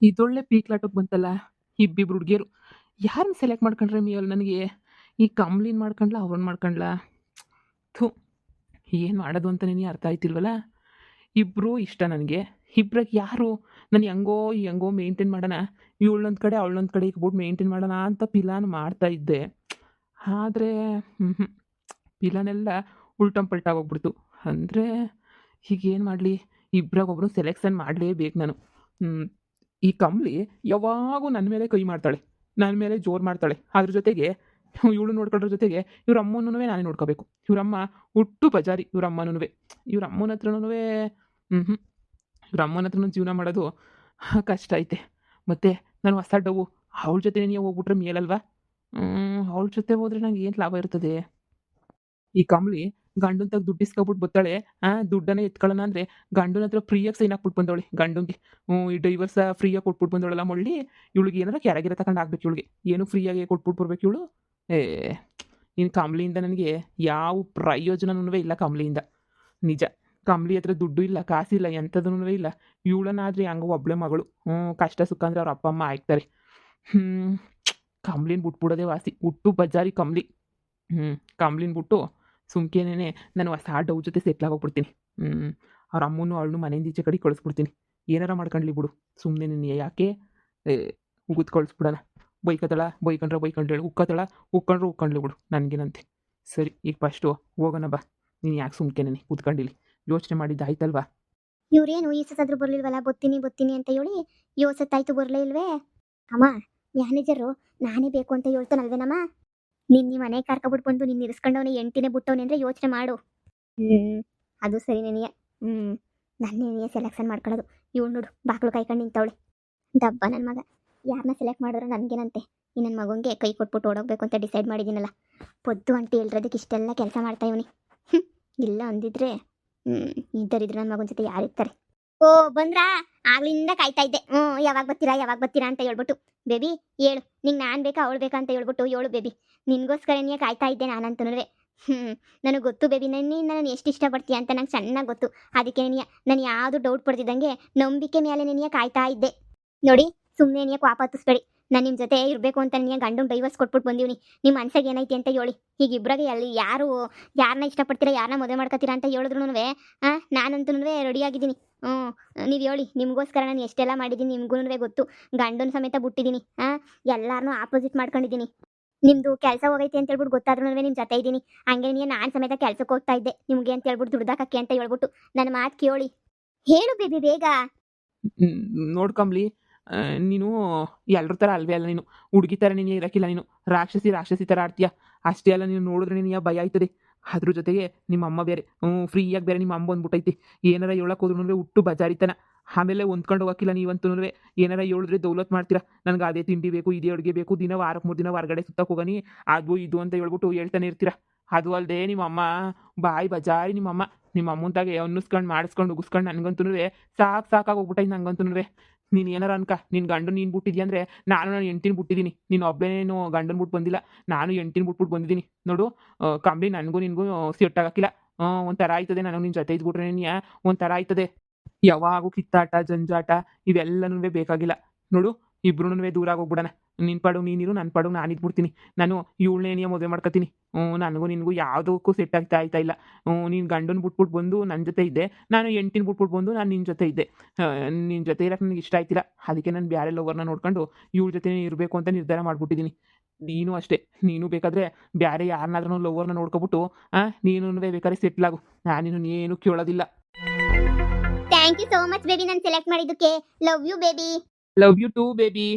ಇದೊಳ್ಳೆ ಪೀಕ್ಲಾಟಕ್ಕೆ ಬಂತಲ್ಲ ಇಬ್ಬಿಬ್ರು ಹುಡುಗಿಯರು. ಯಾರನ್ನ ಸೆಲೆಕ್ಟ್ ಮಾಡ್ಕೊಂಡ್ರೆ ಮೇಲ್ ನನಗೆ ಈ ಕಮ್ಲಿನ್ ಮಾಡ್ಕೊಂಡ್ಲಾ ಅವ್ರನ್ನ ಮಾಡ್ಕೊಂಡ್ಲಾ? ಥು, ಏನು ಮಾಡೋದು ಅಂತ ನಿನಗೆ ಅರ್ಥ ಆಯ್ತಿಲ್ವಲ್ಲ. ಇಬ್ಬರು ಇಷ್ಟ ನನಗೆ. ಇಬ್ರಾಗ ಯಾರು ನಾನು ಹೆಂಗೋ ಮೇಂಟೈನ್ ಮಾಡೋಣ, ಇವಳೊಂದು ಕಡೆ ಅವಳೊಂದು ಕಡೆ ಇಕ್ಬಿಟ್ಟು ಮೇಂಟೈನ್ ಮಾಡೋಣ ಅಂತ ಪಿಲಾನ್ ಮಾಡ್ತಾ ಇದ್ದೆ. ಆದರೆ ಪಿಲಾನೆಲ್ಲ ಉಲ್ಟಂ ಪಲ್ಟಾಗಿ ಹೋಗ್ಬಿಡ್ತು. ಅಂದರೆ ಈಗೇನು ಮಾಡಲಿ, ಇಬ್ರಾಗ ಒಬ್ಬರು ಸೆಲೆಕ್ಷನ್ ಮಾಡಲೇಬೇಕು ನಾನು. ಈ ಕಮ್ಲಿ ಯಾವಾಗೂ ನನ್ನ ಮೇಲೆ ಕೈ ಮಾಡ್ತಾಳೆ, ನನ್ನ ಮೇಲೆ ಜೋರು ಮಾಡ್ತಾಳೆ. ಅದ್ರ ಜೊತೆಗೆ ಇವಳು ನೋಡ್ಕೊಳ್ಳೋದ್ರ ಜೊತೆಗೆ ಇವ್ರ ಅಮ್ಮನೂ ನಾನೇ ನೋಡ್ಕೋಬೇಕು. ಇವ್ರಮ್ಮ ಹುಟ್ಟು ಬಜಾರಿ. ಇವ್ರ ಅಮ್ಮನ ಹತ್ರನೂ ಇವ್ರ ಅಮ್ಮನ ಹತ್ರನೂ ಜೀವನ ಮಾಡೋದು ಕಷ್ಟ ಐತೆ. ಮತ್ತು ನಾನು ಹೊಸ ಡವ್ವು, ಅವಳ ಜೊತೆ ನೀವು ಹೋಗ್ಬಿಟ್ರೆ ಮೇಲಲ್ವಾ? ಅವಳ ಜೊತೆ ಹೋದರೆ ನಂಗೆ ಏನು ಲಾಭ ಇರ್ತದೆ? ಈ ಕಮ್ಲಿ ಗಂಡನ ತಗ ದುಡ್ಡು ಇಸ್ಕೊಬಿಟ್ಟು ಬರ್ತಾಳೆ. ದುಡ್ಡನ್ನೇ ಎತ್ಕೊಳ್ಳೋಣ ಅಂದರೆ ಗಂಡನ ಹತ್ರ ಫ್ರೀಯಾಗಿ ಸೈನ್ ಹಾಕ್ಬಿಟ್ಟು ಬಂದವಳೆ ಗಂಡಂಗೆ. ಈ ಡೈವರ್ಸ ಫ್ರೀಯಾಗಿ ಕೊಟ್ಬಿಟ್ಟು ಬಂದವಳಲ್ಲ ಮೊಳ್ಳಿ. ಇವಳಿಗೆ ಏನಾರ ಕ್ಯಾರಗಿರ ತಗೊಂಡು ಆಗ್ಬೇಕು. ಇವಳಿಗೆ ಏನು ಫ್ರೀಯಾಗಿ ಕೊಟ್ಬಿಟ್ಟು ಬರ್ಬೇಕು ಇವಳು. ಏ ಇನ್ನು ಕಮ್ಲಿಯಿಂದ ನನಗೆ ಯಾವ ಪ್ರಯೋಜನವೂ ಇಲ್ಲ ಕಮ್ಲಿಯಿಂದ. ನಿಜ, ಕಮ್ಲಿ ಹತ್ರ ದುಡ್ಡು ಇಲ್ಲ, ಕಾಸಿಲ್ಲ, ಎಂಥದೂ ಇಲ್ಲ. ಇವಳನ್ನಾದರೆ ಹಂಗೆ ಒಬ್ಬಳೆ ಮಗಳು. ಕಷ್ಟ ಸುಖ ಅಂದರೆ ಅವ್ರ ಅಪ್ಪ ಅಮ್ಮ ಆಯ್ತಾರೆ. ಕಮ್ಲಿನ ಬಿಟ್ಬಿಡೋದೇ ವಾಸಿ. ಹುಟ್ಟು ಬಜಾರಿ ಕಮ್ಲಿ. ಕಮ್ಲಿನ ಬಿಟ್ಟು ಸುಮ್ಕೇನೆ ನಾನು ಹೊಸ ಡವ್ ಜೊತೆ ಸೆಟ್ಲ್ ಆಗೋಗ್ಬಿಡ್ತೀನಿ. ಅವ್ರ ಅಮ್ಮನೂ ಅವಳನ್ನು ಮನೆಯಿಂದ ಈಚೆ ಕಡೆ ಕಳಿಸ್ಬಿಡ್ತೀನಿ. ಏನಾರ ಮಾಡ್ಕೊಂಡ್ಲಿ ಬಿಡು, ಸುಮ್ಮನೆ ನೀನು ಯಾಕೆ ಉಗಿದ್ ಕಳಿಸ್ಬಿಡೋಣ. ಬೈಕೊಂಡ್ರೆ ಉಕ್ಕೊಂಡ್ಲಿ ಬಿಡು, ನನಗೇನಂತೆ. ಸರಿ, ಈಗ ಫಸ್ಟು ಹೋಗೋಣ ಬಾ. ನೀನು ಯಾಕೆ ಸುಮ್ಕೇನೆ ಕೂತ್ಕೊಂಡಿಲಿ, ಯೋಚನೆ ಮಾಡಿದ್ದು ಆಯ್ತಲ್ವಾ? ಇವ್ರೇನು ಈ ಸತಾದ್ರೂ ಬರ್ಲಿಲ್ವಲ್ಲ, ಬತ್ತೀನಿ ಅಂತ ಹೇಳಿ ಯೋಸತ್ತಾಯ್ತು ಬರಲೇ ಇಲ್ವೇ? ಅಮ್ಮ, ಮ್ಯಾನೇಜರು ನಾನೇ ಬೇಕು ಅಂತ ಹೇಳ್ತಾನಲ್ವೇನಮ್ಮ? ನಿನ್ನ ಮನೆ ಕರ್ಕೊಬಿಟ್ಟು ಬಂದು ನಿನ್ನ ಇರಿಸ್ಕೊಂಡವನೇ ಎಂಟಿನೇ ಬಿಟ್ಟವನೇ ಅಂದರೆ ಯೋಚನೆ ಮಾಡು. ಅದು ಸರಿ ನೆನೆಯ. ನನ್ನೇ ಸೆಲೆಕ್ಷನ್ ಮಾಡ್ಕೊಳ್ಳೋದು. ಇವಳು ನೋಡು, ಬಾಕ್ಲು ಕಾಯ್ಕೊಂಡು ನಿಂತವಳೆ. ದಬ್ಬ ನನ್ನ ಮಗ. ಯಾರನ್ನ ಸೆಲೆಕ್ಟ್ ಮಾಡಿದ್ರೆ ನನಗೇನಂತೆ? ಈ ನನ್ನ ಮಗನಿಗೆ ಕೈ ಕೊಟ್ಬಿಟ್ಟು ಓಡೋಗ್ಬೇಕು ಅಂತ ಡಿಸೈಡ್ ಮಾಡಿದ್ದೀನಲ್ಲ. ಪೊದ್ದು ಅಂಟಿ ಹೇಳ್ರದಕ್ಕೆ ಇಷ್ಟೆಲ್ಲ ಕೆಲಸ ಮಾಡ್ತಾ ಇವನಿ. ಇಲ್ಲ ಅಂದಿದ್ರೆ ಇದ್ದರಿದ್ರೆ ನನ್ನ ಮಗನ ಜೊತೆ ಯಾರಿರ್ತಾರೆ? ಓ ಬಂದ್ರಾ? ಆಗ್ಲಿಂದ ಕಾಯ್ತಾ ಇದ್ದೆ. ಯಾವಾಗ ಬರ್ತೀರಾ ಅಂತ ಹೇಳ್ಬಿಟ್ಟು. ಬೇಬಿ ಹೇಳು, ನಿಂಗೆ ನಾನು ಬೇಕಾ ಅವಳು ಬೇಕಾ ಅಂತ ಹೇಳ್ಬಿಟ್ಟು ಹೇಳು ಬೇಬಿ. ನಿನ್ಗೋಸ್ಕರನೇ ಕಾಯ್ತಾ ಇದ್ದೆ ನಾನಂತೂ. ನನಗೆ ಗೊತ್ತು ಬೇಬಿ, ನಾನು ಎಷ್ಟು ಇಷ್ಟಪಡ್ತೀಯ ಅಂತ ನಂಗೆ ಚೆನ್ನಾಗಿ ಗೊತ್ತು. ಅದಕ್ಕೆ ನಾನು ಯಾವುದು ಡೌಟ್ ಪಡ್ತಿದ್ದಂಗೆ ನಂಬಿಕೆ ಮೇಲೆ ನೆನೆಯ ಕಾಯ್ತಾ ಇದ್ದೆ. ನೋಡಿ, ಸುಮ್ಮನೆ ನೆನೆಯ ಕೋಪ ಹತ್ತಿಸ್ಬೇಡಿ. ನಾನು ನಿಮ್ಮ ಜೊತೆ ಇರಬೇಕು ಅಂತ ನೆನೆಯ ಗಂಡನ ಡೈವರ್ಸ್ ಕೊಟ್ಬಿಟ್ಟು ಬಂದೀನಿ. ನಿಮ್ಮ ಮನ್ಸಾಗ ಏನೈತಿ ಅಂತ ಹೇಳಿ. ಈಗ ಇಬ್ಬರಾಗೆ ಯಾರನ್ನ ಇಷ್ಟಪಡ್ತೀರಾ, ಯಾರನ್ನ ಮದುವೆ ಮಾಡ್ಕೊತೀರಾ ಅಂತ ಹೇಳಿದ್ರು ನಾನಂತೂ ರೆಡಿಯಾಗಿದ್ದೀನಿ. ನೀವು ಹೇಳಿ, ನಿಮಗೋಸ್ಕರ ನಾನು ಎಷ್ಟೆಲ್ಲ ಮಾಡಿದ್ದೀನಿ ನಿಮ್ಗೂ ಗೊತ್ತು. ಗಂಡನ ಸಮೇತ ಬಿಟ್ಟಿದ್ದೀನಿ. ಎಲ್ಲಾರನ್ನೂ ಆಪೋಸಿಟ್ ಮಾಡ್ಕೊಂಡಿದ್ದೀನಿ. ನಿಮ್ಮದು ಕೆಲಸ ಹೋಗೈತೆ ಅಂತ ಹೇಳ್ಬಿಟ್ಟು ಗೊತ್ತಾದ್ರೂ ನಿಮ್ಮ ಜೊತೆ ಇದ್ದೀನಿ. ಹಂಗೆ ನಾನು ಸಮೇತ ಕೆಲಸಕ್ಕೆ ಹೋಗ್ತಾ ಇದ್ದೆ ನಿಮಗೆ ಅಂತ ಹೇಳ್ಬಿಟ್ಟು, ದುಡ್ದಾಕಕ್ಕೆ ಅಂತ ಹೇಳ್ಬಿಟ್ಟು. ನನ್ನ ಮಾತು ಕೇಳಿ ಹೇಳು ಬೇಬಿ ಬೇಗ. ನೋಡ್ಕಂಬ್ಲಿ, ನೀನು ಎಲ್ಲರ ಥರ ಅಲ್ವೇ ಅಲ್ಲ. ನೀನು ಹುಡುಗಿ ಥರ ನೀನು ಇರೋಕ್ಕಿಲ್ಲ. ನೀನು ರಾಕ್ಷಸಿ ಥರ ಆಡ್ತೀಯ. ಅಷ್ಟೇ ಅಲ್ಲ, ನೀನು ನೋಡಿದ್ರೆ ನೀನು ಭಯ ಆಯ್ತದೆ. ಅದ್ರ ಜೊತೆಗೆ ನಿಮ್ಮ ಅಮ್ಮ ಬೇರೆ ಫ್ರೀಯಾಗಿ ಬೇರೆ ನಿಮ್ಮ ಅಮ್ಮ ಬಂದ್ಬಿಟ್ಟೈತಿ. ಏನಾರ ಹೇಳಕ್ಕೆ ಹೋದ್ರೂ ಹುಟ್ಟು ಬಜಾರಿತನ. ಆಮೇಲೆ ಹೊಂದ್ಕೊಂಡು ಹೋಗೋಕ್ಕಿಲ್ಲ ನೀವಂತೂ. ಏನಾರ ಹೇಳಿದ್ರೆ ದೌಲತ್ ಮಾಡ್ತೀರಾ. ನನಗೆ ಅದೇ ತಿಂಡಿ ಬೇಕು, ಇದೇ ಅಡುಗೆ ಬೇಕು, ದಿನ ವಾರಕ್ಕೆ 3 ದಿನ ಹೊರಗಡೆ ಸುತ್ತಕ್ಕೆ ಹೋಗನಿ, ಅದು ಇದು ಅಂತ ಹೇಳ್ಬಿಟ್ಟು ಹೇಳ್ತಾನೆ ಇರ್ತೀರ. ಅದು ಅಲ್ಲದೆ ನಿಮ್ಮ ಅಮ್ಮ ಬಾಯಿ ಬಜಾರಿ. ನಿಮ್ಮ ಅಮ್ಮಂತಾಗೆ ಅನ್ನಿಸ್ಕೊಂಡು ಮಾಡಿಸ್ಕೊಂಡು ಉಗಿಸ್ಕೊಂಡು ನನಗಂತೂ ಸಾಕಾಗಿ ಹೋಗ್ಬಿಟ್ಟೈತೆ ನನಗಂತೂ. ನೀನು ಏನಾರ ಅನ್ಕ, ನಿನ್ನ ಗಂಡು ನೀನು ಬಿಟ್ಟಿದ್ಯಾ ಅಂದರೆ ನಾನು ಹೆಂಡ್ತಿನ ಬಿಟ್ಟಿದ್ದೀನಿ. ನೀನು ಒಬ್ಬನೇನು ಗಂಡನ ಬಿಟ್ಟು ಬಂದಿಲ್ಲ, ನಾನು ಹೆಂಡ್ತಿನ ಬಿಟ್ಬಿಟ್ಟು ಬಂದಿದ್ದೀನಿ. ನೋಡು ಕಂಬಿ, ನನಗೂ ನಿನಗೂ ಸೆಟ್ ಆಗೋಕ್ಕಿಲ್ಲ. ಒಂಥರ ಆಯ್ತದೆ. ನನಗೆ ನಿನ್ನ ಜೊತೆ ಇದ್ಬಿಟ್ರೆ ನೀನು ಒಂಥರ ಆಯ್ತದೆ. ಯಾವಾಗೂ ಕಿತ್ತಾಟ ಜಂಜಾಟ ಇವೆಲ್ಲನೂ ಬೇಕಾಗಿಲ್ಲ. ನೋಡು, ಇಬ್ರು ದೂರ ಆಗೋಗ್ಬಿಡೋಣ. ನಿನ್ನ ಪಾಡು ನೀನಿರು, ನನ್ನ ಪಾಡು ನಾನು ಇದ್ಬಿಡ್ತೀನಿ. ನಾನು ಇವಳನ್ನೇ ಮದುವೆ ಮಾಡ್ಕೊತೀನಿ. ನನಗೂ ನಿನಗೂ ಯಾವುದಕ್ಕೂ ಸೆಟ್ ಆಯ್ತಾ ಇಲ್ಲ. ನೀನು ಗಂಡನ ಬಿಟ್ಬಿಟ್ಟು ಬಂದು ನನ್ನ ಜೊತೆ ಇದ್ದೆ, ನಾನು ಹೆಂಡ್ತಿನ ಬಿಟ್ಬಿಟ್ಟು ಬಂದು ನಾನು ನಿನ್ನ ಜೊತೆ ಇದ್ದೆ. ನಿನ್ನ ಜೊತೆ ಇರೋಕೆ ನನಗೆ ಇಷ್ಟ ಆಯ್ತಿಲ್ಲ. ಅದಕ್ಕೆ ನಾನು ಬೇರೆ ಲವರ್ನ ನೋಡ್ಕೊಂಡು ಇವಳ ಜೊತೆ ಇರಬೇಕು ಅಂತ ನಿರ್ಧಾರ ಮಾಡಿಬಿಟ್ಟಿದ್ದೀನಿ. ನೀನು ಅಷ್ಟೇ. ನೀನು ಬೇಕಾದರೆ ಬೇರೆ ಯಾರನ್ನಾದ್ರೂ ಲವರ್ನ ನೋಡ್ಕೊಬಿಟ್ಟು ನೀನು ಬೇಕಾದ್ರೆ ಸೆಟ್ಲ್ ಆಗು. ನಾನು ಏನು ಕೇಳೋದಿಲ್ಲ. Thank you so much baby, ನಾನು ಸೆಲೆಕ್ಟ್ ಮಾಡಿದ್ದಕ್ಕೆ. Love you baby. Love you too baby.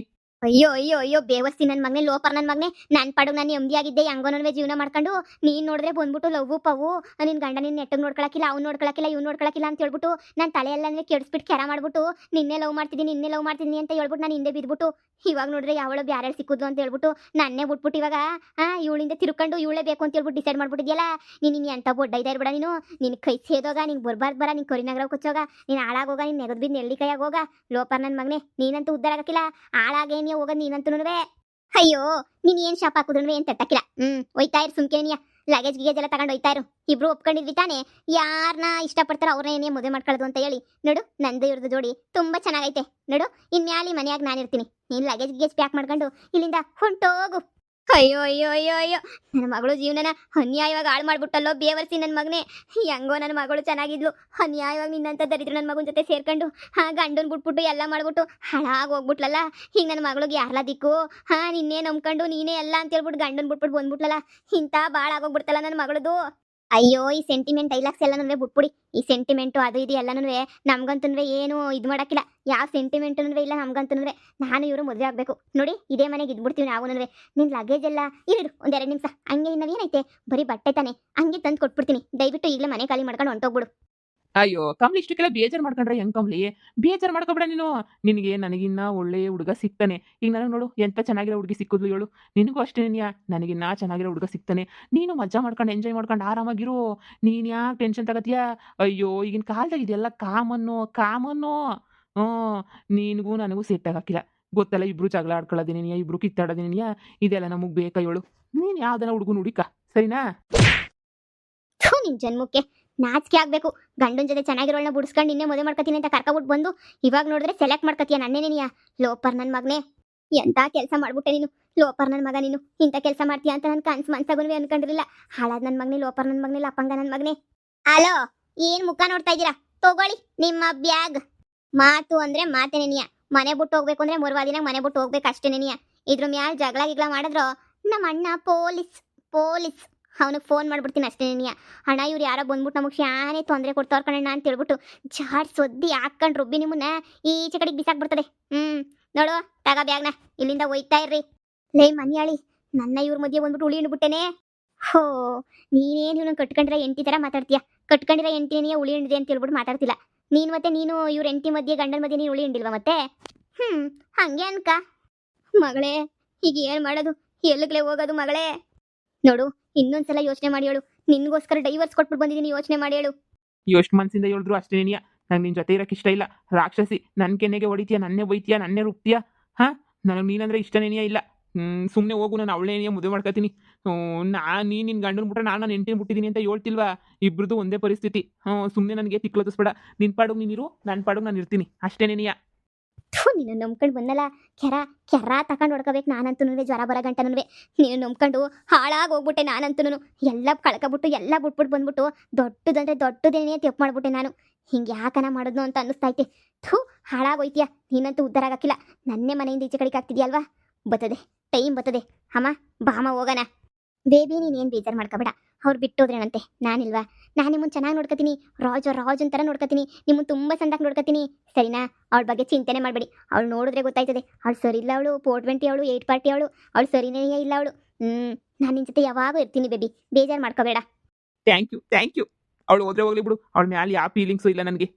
ಅಯ್ಯೋ ಬೇವಸ್ತಿ ನನ್ನ ಮಗನೇ, ಲೋಪರ್ ನನ್ನ ಮಗನೇ. ನನ್ನ ಪಡು ನಾನು ನೆಮ್ಮದಿಯಾಗಿದ್ದೆ, ಹೆಂಗೋನವೇ ಜೀವನ ಮಾಡ್ಕೊಂಡು ನೀನು ನೋಡಿದ್ರೆ ಬಂದ್ಬಿಟ್ಟು ಲವ್ ಪವು ನಿನ್ನ ಗಂಡ ನಿನ್ನ ನೆಟ್ಟಗೆ ನೋಡ್ಕೊಳಕಿಲ್ಲ, ಅವ್ನು ನೋಡ್ಕೊಳಕಿಲ್ಲ, ಇವ್ನು ನೋಡ್ಕೊಳಕಿಲ್ಲ ಅಂತ ಹೇಳ್ಬಿಟ್ಟು ನನ್ನ ತಲೆಯೆಲ್ಲನೇ ಕೆಡಿಸ್ಬಿಟ್ಟು ಕೆರ ಮಾಡ್ಬಿಟ್ಟು ನಿನ್ನೆ ಲವ್ ಮಾಡ್ತಿದ್ದೀನಿ ಅಂತ ಹೇಳ್ಬಿಟ್ಟು ನಾನು ಹಿಂದೆ ಬಿದ್ಬಿಟ್ಟು ಇವಾಗ ನೋಡಿದ್ರೆ ಯಾವಳು ಬ್ಯಾರೆ ಸಿಕ್ಕಿದ್ಲು ಅಂತ ಹೇಳ್ಬಿಟ್ಟು ನನ್ನೇ ಬಿಟ್ಬಿಟ್ಟು ಇವಾಗ ಇವಳಿಂದ ತಿರ್ಕೊಂಡು ಇವಳೇ ಬೇಕು ಅಂತ ಹೇಳ್ಬಿಟ್ಟು ಡಿಸೈಡ್ ಮಾಡ್ಬಿಟ್ಟಿದ್ಯಲ್ಲ. ನೀನು ಎಂತ ಬೊಡ್ಡ ಇದ್ದ ಇರ್ಬೇಡ. ನಿನ್ನ ಕೈ ಸೇದೋಗ, ನಿಂಗೆ ಬರ್ಬಾರ್ದು ಬರ, ನಿಂಗೆ ಕೊರಿನಗರ ಕೊಚ್ಚೋಗ, ನೀನು ಹಾಳಾಗೋಗ, ನೀನು ನೆಗದ್ ಬಿದ್ದು ಎಳ್ಳಿ ಕೈಯಾಗ ಹೋಗ. ಲೋಪರ್ ನನ್ನ ಮಗನೇ, ನೀನಂತೂ ಉದ್ದಾರ ಆಗಕ್ಕಿಲ್ಲ. ಹಾಳಾಗೇನಿಯ ಹೋಗೋದು ನೀನಂತೂ. ಅಯ್ಯೋ, ನೀನು ಏನು ಶಾಪ್ ಹಾಕಿದ್ರು ಏನು ತಟ್ಟಕ್ಕಿಲ್ಲ. ಹೋಯ್ತಾ ಇರು ಸುಮ್ಕೇನಿಯ. ಲಗೇಜ್ ಗಿಗೇಜ್ ಎಲ್ಲ ತಗೊಂಡು ಹೋಯ್ತಾ ಇರು. ಇಬ್ರು ಒಪ್ಕೊಂಡಿದ್ವಿ ತಾನೆ, ಯಾರನ್ನ ಇಷ್ಟಪಡ್ತಾರೋ ಅವ್ರನ್ನ ಏನೇ ಮದುವೆ ಮಾಡ್ಕೊಳ್ಳೋದು ಅಂತ ಹೇಳಿ. ನೋಡು ನಂದು ಇವ್ರದ್ದು ಜೋಡಿ ತುಂಬಾ ಚೆನ್ನಾಗೈತೆ. ನೋಡು ಇನ್ಮ್ಯಾಲಿ ಮನೆಯಾಗ ನಾನಿರ್ತೀನಿ, ನೀನ್ ಲಗೇಜ್ ಗಿಗೇಜ್ ಪ್ಯಾಕ್ ಮಾಡ್ಕೊಂಡು ಇಲ್ಲಿಂದ ಹೊಂಟೋಗು. ಅಯ್ಯೋ ಅಯ್ಯೋ ಅಯ್ಯೋ ಅಯ್ಯೋ, ನನ್ನ ಮಗಳು ಜೀವನನ ಅನ್ಯಾಯವಾಗಿ ಹಾಳು ಮಾಡ್ಬಿಟ್ಟಲ್ಲೋ ಬೇವರ್ಸಿ ನನ್ನ ಮಗನೇ. ಹೆಂಗೋ ನನ್ನ ಮಗಳು ಚೆನ್ನಾಗಿದ್ಲು, ಅನ್ಯಾಯವಾಗಿ ನಿನ್ನಂತ ದರಿದ್ರ ನನ್ನ ಮಗನ ಜೊತೆ ಸೇರ್ಕೊಂಡು ಗಂಡನ್ ಬಿಟ್ಬಿಟ್ಟು ಎಲ್ಲ ಮಾಡ್ಬಿಟ್ಟು ಹಾಳಾಗಿ ಹೋಗ್ಬಿಟ್ಲಲ್ಲ. ಈಗ ನನ್ನ ಮಗಳಿಗೆ ಯಾರ್ಲ ದಿಕ್ಕು? ನಿನ್ನೆ ನಂಬ್ಕೊಂಡು ನೀನೇ ಎಲ್ಲ ಅಂತ ಹೇಳ್ಬಿಟ್ಟು ಗಂಡನ್ ಬಿಟ್ಬಿಟ್ಟು ಬಂದ್ಬಿಟ್ಲಲ್ಲ. ಇಂಥ ಭಾಳ ಆಗೋಗ್ಬಿಡ್ತಲ್ಲ ನನ್ನ ಮಗಳದು. ಅಯ್ಯೋ ಈ ಸೆಂಟಿಮೆಂಟ್ ಡೈಲಾಗ್ಸ್ ಎಲ್ಲನೂ ಬಿಟ್ಬಿಡಿ. ಈ ಸೆಂಟಿಮೆಂಟು ಅದು ಇದು ಎಲ್ಲನೂ ನಮ್ಗಂತೂ ಏನು ಇದು ಮಾಡಕ್ಕಿಲ್ಲ. ಯಾವ ಸೆಂಟಿಮೆಂಟೂ ಇಲ್ಲ ನಮ್ಗಂತೂ. ನಾನು ಇವರು ಮದುವೆ ಆಗ್ಬೇಕು ನೋಡಿ, ಇದೇ ಮನೆಗೆ ಇದ್ಬಿಡ್ತೀವಿ ನಾವು. ನಿನ್ ಲಗೇಜ್ ಎಲ್ಲ ಇರು ಒಂದೆರಡು ನಿಮಿಷ, ಹಂಗೆ ಇನ್ನವೇನೈತೆ ಬರೀ ಬಟ್ಟೆ ತಾನೆ, ಹಂಗೆ ತಂದು ಕೊಟ್ಬಿಡ್ತೀನಿ. ದಯವಿಟ್ಟು ಈಗಲೇ ಮನೆ ಖಾಲಿ ಮಾಡ್ಕೊಂಡು ಹೊಂಟೋಗ್ಬಿಡು. ಅಯ್ಯೋ ಕಮ್ಲಿ, ಇಷ್ಟಕ್ಕೆಲ್ಲ ಬೇಜಾರು ಮಾಡ್ಕೊಂಡ್ರೆ ಹೆಂಗ್ ಕಮ್ಲಿ? ಬೇಜಾರು ಮಾಡ್ಕೊಬೇಡ ನೀನು. ನಿನಗೆ ನನಗಿನ್ನ ಒಳ್ಳೆ ಹುಡುಗ ಸಿಗ್ತಾನೆ. ಈಗ ನನಗೆ ನೋಡು ಎಂತ ಚೆನ್ನಾಗಿರೋ ಹುಡುಗಿ ಸಿಕ್ಕಿದ್ಲು ಹೇಳು. ನಿನಗೂ ಅಷ್ಟೇ ನನಗಿನ್ನ ಚೆನ್ನಾಗಿರೋ ಹುಡುಗ ಸಿಗ್ತಾನೆ. ನೀನು ಮಜಾ ಮಾಡ್ಕೊಂಡು ಎಂಜಾಯ್ ಮಾಡ್ಕೊಂಡು ಆರಾಮಾಗಿರು. ನೀನು ಯಾಕೆ ಟೆನ್ಷನ್ ತಗತ್ತೀಯಾ? ಅಯ್ಯೋ ಈಗಿನ ಕಾಲದಾಗ ಇದೆಲ್ಲ ಕಾಮನ್ನು ಕಾಮನ್ನು. ಹ್ಞೂ, ನಿನಗೂ ನನಗೂ ಸೆಟ್ ಆಗಕ್ಕಿಲ್ಲ ಗೊತ್ತಲ್ಲ. ಇಬ್ರು ಜಗಳ ಆಡ್ಕೊಳ್ಳೋದಿನಿ, ಇಬ್ರು ಕಿತ್ತಾಡೋದಿನಿ, ಇದೆಲ್ಲ ನಮಗೆ ಬೇಕಾ ಹೇಳು? ನೀನು ಯಾವ್ದನ್ನ ಹುಡುಗನ ಹುಡುಕ ಸರಿನಾ? ಥು, ನಿನ್ ಜನ್ಮಕ್ಕೆ ನಾಚಿಕೆ ಆಗ್ಬೇಕು. ಗಂಡನ ಜೊತೆ ಚೆನ್ನಾಗಿರೋಳನ್ನ ಬುಡ್ಸ್ಕೊಂಡು ನಿನ್ನೆ ಮದುವೆ ಮಾಡ್ಕೊತೀನಿ ಅಂತ ಕರ್ಕೊಬಿಟ್ಟು ಬಂದು ಇವಾಗ ನೋಡಿದ್ರೆ ಸೆಲೆಕ್ಟ್ ಮಾಡ್ಕೊತೀಯ ನನ್ನೇನೇನಿಯಾ? ಲೋಪರ್ ನನ್ನ ಮಗನೇ, ಎಂತ ಕೆಲಸ ಮಾಡ್ಬಿಟ್ಟೆ ನೀನು. ಲೋಪರ್ ನನ್ನ ಮಗ ನೀನು, ಇಂಥ ಕೆಲಸ ಮಾಡ್ತೀಯ ಅಂತ ನನ್ನ ಕನ್ಸು ಮನ್ಸಾಗೂ ಅನ್ಕೊಂಡಿರಲಿಲ್ಲ. ಹಾಳಾದ ನನ್ನ ಮಗನೇ, ಲೋಪರ್ ನನ್ನ ಮಗನೇ, ಲಪ್ಪಂಗ ನನ್ನ ಮಗನೇ. ಹಲೋ, ಏನ್ ಮುಖ ನೋಡ್ತಾ ಇದ್ದೀರಾ? ತಗೊಳ್ಳಿ ನಿಮ್ಮ ಬ್ಯಾಗ್. ಮಾತು ಅಂದ್ರೆ ಮಾತೇನೇನಿಯ, ಮನೆ ಬಿಟ್ಟು ಹೋಗ್ಬೇಕು ಅಂದ್ರೆ 3 ದಿನ ಮನೆ ಬಿಟ್ಟು ಹೋಗ್ಬೇಕು ಅಷ್ಟೇನೇನಿಯ. ಇದ್ರ ಮ್ಯಾಲ ಜಗಳ ಗಿಗಳ ಮಾಡಿದ್ರು ನಮ್ಮ ಅಣ್ಣ ಪೊಲೀಸ್ ಅವನಿಗೆ ಫೋನ್ ಮಾಡ್ಬಿಡ್ತೀನಿ ಅಷ್ಟೇನೇನಿಯ. ಅಣ್ಣ ಇವ್ರು ಯಾರೋ ಬಂದ್ಬಿಟ್ಟು ನಮಗೆ ಶಾನೆ ತೊಂದರೆ ಕೊಡ್ತಾವ್ರ ಕಣಣ್ಣ ಅಂತ ಹೇಳ್ಬಿಟ್ಟು ಜಾಡ್ ಸೊದ್ದಿ ಹಾಕೊಂಡು ರುಬ್ಬಿ ನಿಮ್ಮನ್ನ ಈಚೆ ಕಡೆಗೆ ಬಿಸಾಕ್ಬಿಡ್ತದೆ. ನೋಡು ತಗ ಬ್ಯಾಗ್ನ, ಇಲ್ಲಿಂದ ಒಯ್ತಾ ಇರ್ರಿ. ಲೇ ಮನ್ಯಾಳಿ, ನನ್ನ ಇವ್ರ ಮಧ್ಯೆ ಬಂದ್ಬಿಟ್ಟು ಉಳಿ ಹಿಂಡ್ಬಿಟ್ಟೇನೆ. ಹೋ, ನೀನೇನು ಇವ್ನ ಕಟ್ಕೊಂಡಿರೋ ಎಂಟಿ ಥರ ಮಾತಾಡ್ತೀಯ. ಕಟ್ಕೊಂಡಿರೋ ಎಂಟಿನೇ ಉಳಿ ಹಿಂಡಿದೆ ಅಂತ ಹೇಳ್ಬಿಟ್ಟು ಮಾತಾಡ್ತಿಲ್ಲ ನೀನು. ಮತ್ತೆ ನೀನು ಇವ್ರ ಎಂಟಿ ಮಧ್ಯೆ ಗಂಡನ ಮಧ್ಯೆ ನೀನು ಉಳಿ ಹಿಂಡಿಲ್ವಾ ಮತ್ತೆ? ಹಂಗೆ ಅನ್ಕ ಮಗಳೇ. ಈಗ ಏನು ಮಾಡೋದು, ಎಲ್ಲಿಗ್ಲೇ ಹೋಗೋದು ಮಗಳೇ? ನೋಡು ಇನ್ನೊಂದ್ಸಲ ಯೋಚನೆ ಮಾಡಿ ಹೇಳು. ನಿನ್ಗೋಸ್ಕರ ಡೈವರ್ಸ್ ಕೊಟ್ಬಿಟ್ಟು ಬಂದಿದ್ದೀನಿ, ಯೋಚನೆ ಮಾಡಿ ಹೇಳು. ಎಷ್ಟು ಮನಸ್ಸಿಂದ ಹೇಳಿದ್ರು ಅಷ್ಟೇನಿಯ, ನಂಗೆ ನಿನ್ನ ಜೊತೆ ಇರೋಕೆ ಇಷ್ಟ ಇಲ್ಲ. ರಾಕ್ಷಸಿ, ನನ್ನ ಕೆನ್ನೆಗೆ ಹೊಡಿತೀಯ, ನನ್ನೇ ಬೈತೀಯ, ನನ್ನೇ ರುಬ್ತೀಯ. ನನಗೆ ನೀನಂದ್ರೆ ಇಷ್ಟನೇನಿಯ ಇಲ್ಲ. ಸುಮ್ಮನೆ ಹೋಗು, ನಾನು ಅವಳೇನಿಯ ಮದುವೆ ಮಾಡ್ಕೊತೀನಿ. ನೀನು ನಿನ್ನ ಗಂಡನ ಬಿಟ್ರೆ ನಾನು ನನ್ನ ಹೆಂಡತಿನ ಬಿಟ್ಟಿದ್ದೀನಿ ಅಂತ ಹೇಳ್ತಿಲ್ವಾ? ಇಬ್ರದ್ದು ಒಂದೇ ಪರಿಸ್ಥಿತಿ. ಸುಮ್ಮನೆ ನನಗೆ ತಿಕ್ಲೋದಿಸ್ಬೇಡ. ನಿನ್ನ ಪಾಡುಗೆ ನೀನಿರು, ನನ್ನ ಪಾಡುಗೆ ನಾನು ಇರ್ತೀನಿ ಅಷ್ಟೇನೇನಿಯ. ನೀನು ನಂಬ್ಕೊಂಡು ಬಂದಲ್ಲ, ಕೆರ ತಗೊಂಡು ಹೊಡ್ಕೋಬೇಕು ನಾನಂತೂ. ಜ್ವರ ಬರೋ ಗಂಟನೂ ನೀನು ನಂಬ್ಕೊಂಡು ಹಾಳಾಗಿ ಹೋಗ್ಬಿಟ್ಟೆ ನಾನಂತೂ. ಎಲ್ಲ ಕಳ್ಕೊಬಿಟ್ಟು ಎಲ್ಲ ಬಿಟ್ಬಿಟ್ಟು ಬಂದ್ಬಿಟ್ಟು ದೊಡ್ಡದಂದ್ರೆ ದೊಡ್ಡದೇನೇ ತಪ್ಪು ಮಾಡ್ಬಿಟ್ಟೆ ನಾನು. ಹಿಂಗೆ ಯಾಕನ ಮಾಡೋದು ಅಂತ ಅನ್ನಿಸ್ತೈತೆ. ಹಾಳಾಗೋಯ್ತೀಯ ನೀನಂತೂ, ಉದ್ಧಾರ ಆಗಕ್ಕಿಲ್ಲ. ನನ್ನೇ ಮನೆಯಿಂದ ಈಚೆ ಕಡೆಗೆ ಆಗ್ತಿದ್ಯಲ್ವಾ? ಬರ್ತದೆ ಟೈಮ್ ಬರ್ತದೆ. ಅಮ್ಮ ಬಾಮ ಹೋಗೋಣ. ಬೇಬಿ ನೀನೇನು ಬೇಜಾರು ಮಾಡ್ಕೋಬೇಡ, ಅವ್ರು ಬಿಟ್ಟೋದ್ರೇನಂತೆ, ನಾನಿಲ್ವಾ? ನಾನು ನಿಮ್ಮನ್ನು ಚೆನ್ನಾಗಿ ನೋಡ್ಕೊತೀನಿ. ರಾಜ್ ಅಂತಾರ ನೋಡ್ಕೊತೀನಿ. ನಿಮ್ಮನ್ನು ತುಂಬ ಸಂದಾಗಿ ನೋಡ್ಕೊತೀನಿ ಸರಿನಾ? ಅವಳ ಬಗ್ಗೆ ಚಿಂತೆನೆ ಮಾಡಬೇಡಿ. ಅವಳು ನೋಡಿದ್ರೆ ಗೊತ್ತಾಯ್ತದೆ. ಅವಳು ಸರಿ ಇಲ್ಲ, ಅವಳು 420 ಅವಳು 840 ಅವಳು ಸರಿನೇ ಇಲ್ಲ ಅವಳು. ನಾನು ನಿನ್ನ ಜೊತೆ ಯಾವಾಗೂ ಇರ್ತೀನಿ ಬೇಬಿ, ಬೇಜಾರು ಮಾಡ್ಕೋಬೇಡ. Thank you. ಅವಳು ಹೋದ್ರೆ ಹೋಗ್ಲಿ ಬಿಡು, ಅವಳ ಮ್ಯಾಲೆ ಯಾವ ಫೀಲಿಂಗ್ಸು ಇಲ್ಲ ನನಗೆ.